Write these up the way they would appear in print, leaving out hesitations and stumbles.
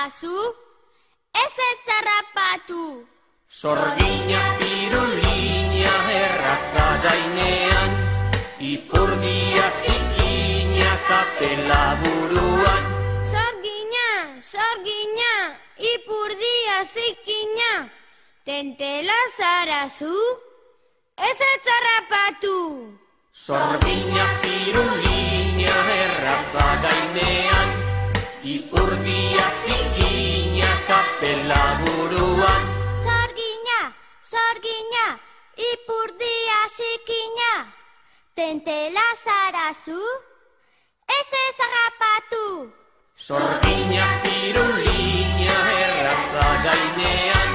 zarazu, ez harrapatu. Sorgina pirulina erratza gainean, ipurdia zikina kapela buruan. Sorgina, ipurdia zikina, tentela zarazu, ez harrapatu. Sorgina pirulina erratza gainean, ipurdia zikina kapela buruan. Sorgina, ipurdia zikina, tentela zarazu, ez harrapatu. Sorgina pirulina erratza gainean,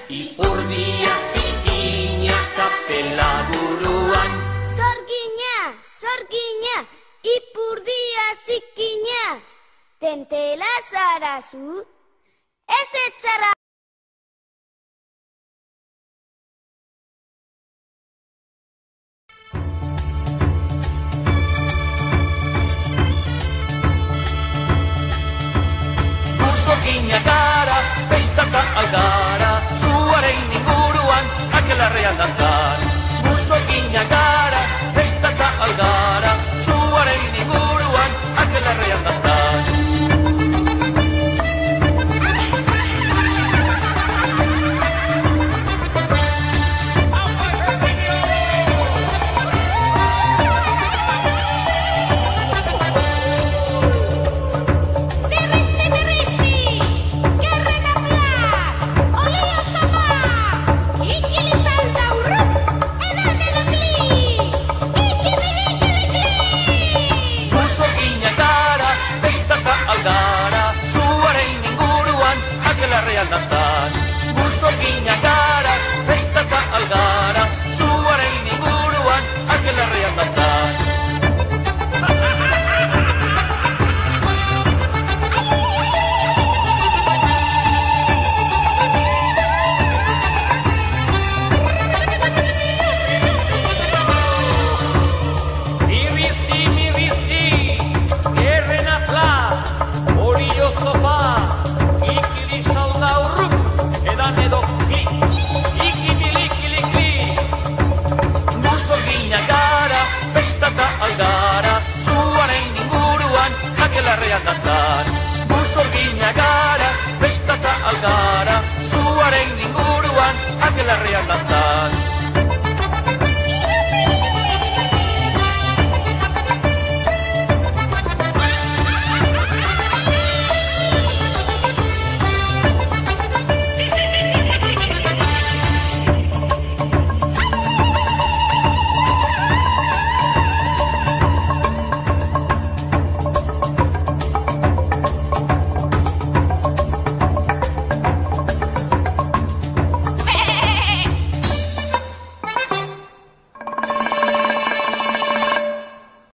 ipurdia zikina kapela buruan. Sorgina, ipurdia zikina, tentela zarazu, ez harrapatu. Sorgina gara, festaka algara, zuaren inguruan, akelarrean dantzan. Sorgina gara, festaka algara, zuaren inguruan, akelarrean dantzan. Sorgina gara, festaka algara, zuaren inguruan, akelarrean dantzan. Mirrizti, gerren afla, hori jozopa, ikili salda urruk, edan edo ki, ikili-likili-kli. Sorgina gara, festaka algara, zuaren inguruan, akelarrean dantzan. Sorgina gara, festaka algara, zuaren inguruan, akelarrean dantzan.